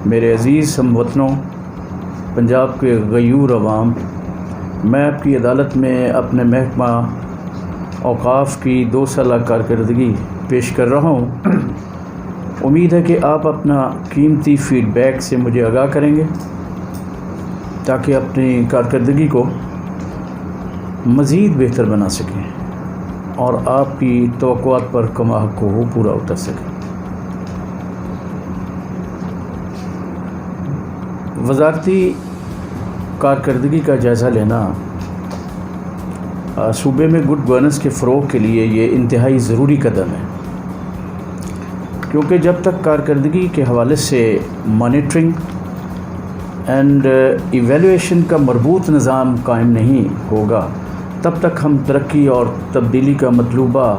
میرے عزیز ہم وطنوں، پنجاب کے غیور عوام، میں آپ کی عدالت میں اپنے محکمہ اوقاف کی 2 سالہ کارکردگی پیش کر رہا ہوں۔ امید ہے کہ آپ اپنا قیمتی فیڈ بیک سے مجھے آگاہ کریں گے تاکہ اپنی کارکردگی کو مزید بہتر بنا سکیں اور آپ کی توقعات پر کما حق ہو پورا اتر سکیں۔ وزارتی کارکردگی کا جائزہ لینا صوبے میں گڈ گورننس کے فروغ کے لیے یہ انتہائی ضروری قدم ہے، کیونکہ جب تک کارکردگی کے حوالے سے مانیٹرنگ اینڈ ایویلویشن کا مربوط نظام قائم نہیں ہوگا تب تک ہم ترقی اور تبدیلی کا مطلوبہ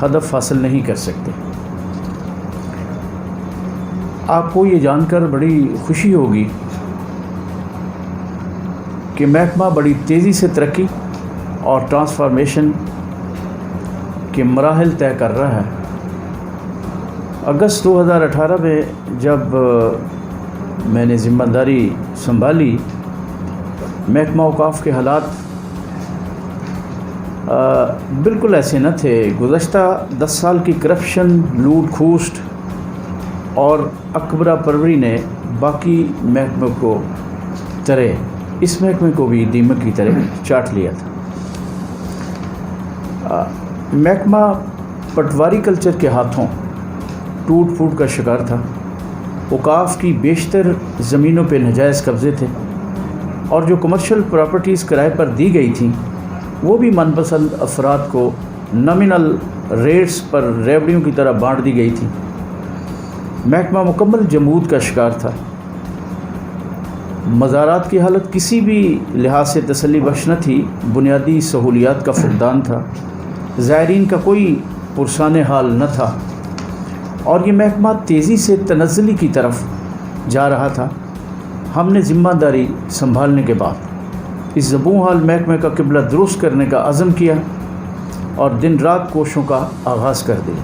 ہدف حاصل نہیں کر سکتے۔ آپ کو یہ جان کر بڑی خوشی ہوگی کہ محکمہ بڑی تیزی سے ترقی اور ٹرانسفارمیشن کے مراحل طے کر رہا ہے۔ اگست 2018 میں جب میں نے ذمہ داری سنبھالی، محکمہ اوقاف کے حالات بالکل ایسے نہ تھے۔ گزشتہ 10 سال کی کرپشن، لوٹ کھوسٹ اور اکبرہ پروری نے باقی محکمے کو اس محکمے کو بھی دیمک کی طرح چاٹ لیا تھا۔ محکمہ پٹواری کلچر کے ہاتھوں ٹوٹ پھوٹ کا شکار تھا۔ اوقاف کی بیشتر زمینوں پہ ناجائز قبضے تھے اور جو کمرشل پراپرٹیز کرائے پر دی گئی تھیں وہ بھی من پسند افراد کو نامنل ریٹس پر ریوڑیوں کی طرح بانٹ دی گئی تھی۔ محکمہ مکمل جمود کا شکار تھا۔ مزارات کی حالت کسی بھی لحاظ سے تسلی بخش نہ تھی، بنیادی سہولیات کا فقدان تھا، زائرین کا کوئی پرسان حال نہ تھا اور یہ محکمہ تیزی سے تنزلی کی طرف جا رہا تھا۔ ہم نے ذمہ داری سنبھالنے کے بعد اس زبوں حال محکمے کا قبلہ درست کرنے کا عزم کیا اور دن رات کوششوں کا آغاز کر دیا۔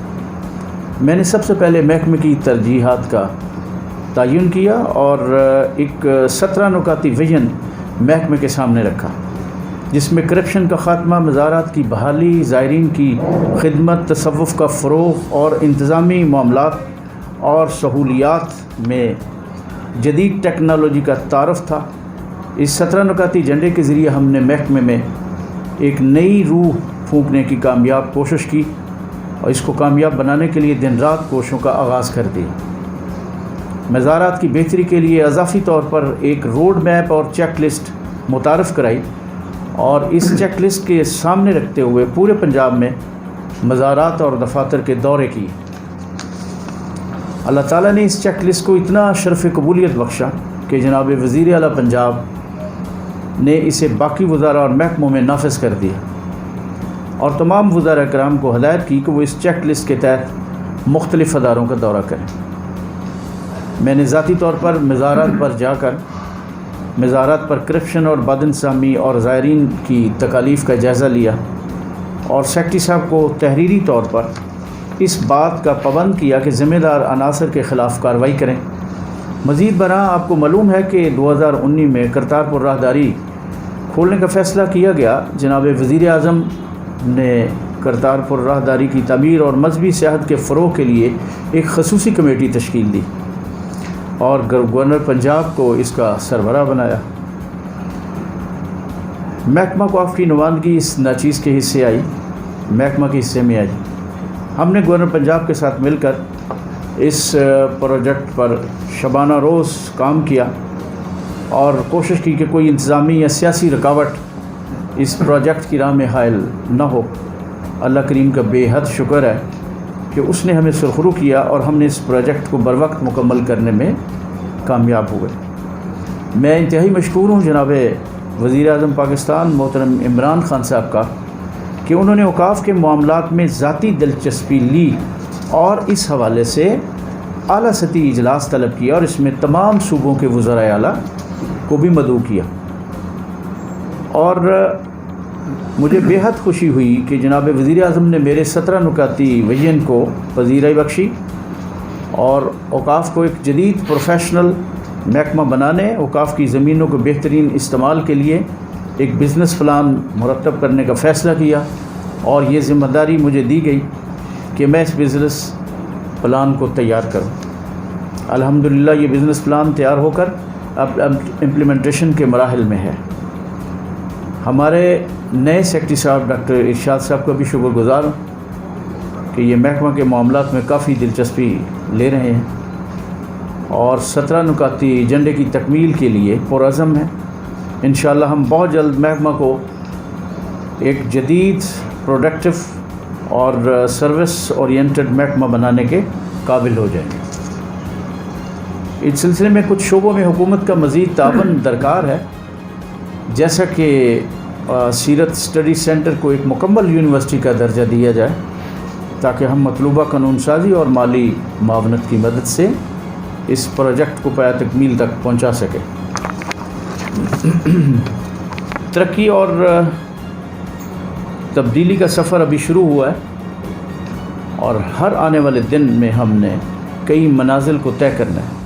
میں نے سب سے پہلے محکمے کی ترجیحات کا تعین کیا اور ایک 17 نکاتی ویژن محکمے کے سامنے رکھا، جس میں کرپشن کا خاتمہ، مزارات کی بحالی، زائرین کی خدمت، تصوف کا فروغ اور انتظامی معاملات اور سہولیات میں جدید ٹیکنالوجی کا تعارف تھا۔ اس 17 نکاتی ایجنڈے کے ذریعے ہم نے محکمے میں ایک نئی روح پھونکنے کی کامیاب کوشش کی اور اس کو کامیاب بنانے کے لیے دن رات کوششوں کا آغاز کر دیا۔ مزارات کی بہتری کے لیے اضافی طور پر ایک روڈ میپ اور چیک لسٹ متعارف کرائی اور اس چیک لسٹ کے سامنے رکھتے ہوئے پورے پنجاب میں مزارات اور دفاتر کے دورے کیے۔ اللہ تعالیٰ نے اس چیک لسٹ کو اتنا شرف قبولیت بخشا کہ جناب وزیر اعلیٰ پنجاب نے اسے باقی وزراء اور محکموں میں نافذ کر دیا اور تمام وزراء کرام کو ہدایت کی کہ وہ اس چیک لسٹ کے تحت مختلف اداروں کا دورہ کریں۔ میں نے ذاتی طور پر مزارات پر جا کر مزارات پر کرپشن اور بدانتظامی اور زائرین کی تکالیف کا جائزہ لیا اور سیکرٹری صاحب کو تحریری طور پر اس بات کا پابند کیا کہ ذمہ دار عناصر کے خلاف کارروائی کریں۔ مزید برآں آپ کو معلوم ہے کہ 2019 میں کرتارپور راہداری کھولنے کا فیصلہ کیا گیا۔ جناب وزیر اعظم نے کرتارپور راہداری کی تعمیر اور مذہبی سیاحت کے فروغ کے لیے ایک خصوصی کمیٹی تشکیل دی اور گورنر پنجاب کو اس کا سربراہ بنایا۔ محکمہ اوقاف کی نمائندگی اس ناچیز کے حصے آئی، محکمہ کے حصے میں آئی۔ ہم نے گورنر پنجاب کے ساتھ مل کر اس پروجیکٹ پر شبانہ روز کام کیا اور کوشش کی کہ کوئی انتظامی یا سیاسی رکاوٹ اس پروجیکٹ کی راہ میں حائل نہ ہو۔ اللہ کریم کا بے حد شکر ہے کہ اس نے ہمیں سرخرو کیا اور ہم نے اس پروجیکٹ کو بروقت مکمل کرنے میں کامیاب ہوئے۔ میں انتہائی مشکور ہوں جناب وزیر اعظم پاکستان محترم عمران خان صاحب کا کہ انہوں نے اوقاف کے معاملات میں ذاتی دلچسپی لی اور اس حوالے سے اعلیٰ سطحی اجلاس طلب کیا اور اس میں تمام صوبوں کے وزراء اعلیٰ کو بھی مدعو کیا۔ اور مجھے بے حد خوشی ہوئی کہ جناب وزیر اعظم نے میرے 17 نکاتی ویژن کو پذیرائی بخشی اور اوقاف کو ایک جدید پروفیشنل محکمہ بنانے، اوقاف کی زمینوں کو بہترین استعمال کے لیے ایک بزنس پلان مرتب کرنے کا فیصلہ کیا، اور یہ ذمہ داری مجھے دی گئی کہ میں اس بزنس پلان کو تیار کروں۔ الحمدللہ یہ بزنس پلان تیار ہو کر اب امپلیمنٹیشن کے مراحل میں ہے۔ ہمارے نئے سیکرٹری صاحب ڈاکٹر ارشاد صاحب کا بھی شکر گزار ہوں کہ یہ محکمہ کے معاملات میں کافی دلچسپی لے رہے ہیں اور 17 نکاتی ایجنڈے کی تکمیل کے لیے پرعزم ہیں۔ انشاءاللہ ہم بہت جلد محکمہ کو ایک جدید پروڈکٹیو اور سروس اورینٹڈ محکمہ بنانے کے قابل ہو جائیں گے۔ اس سلسلے میں کچھ شعبوں میں حکومت کا مزید تعاون درکار ہے، جیسا کہ سیرت اسٹڈی سینٹر کو ایک مکمل یونیورسٹی کا درجہ دیا جائے تاکہ ہم مطلوبہ قانون سازی اور مالی معاونت کی مدد سے اس پروجیکٹ کو پایہ تکمیل تک پہنچا سکیں۔ ترقی اور تبدیلی کا سفر ابھی شروع ہوا ہے اور ہر آنے والے دن میں ہم نے کئی منازل کو طے کرنا ہے۔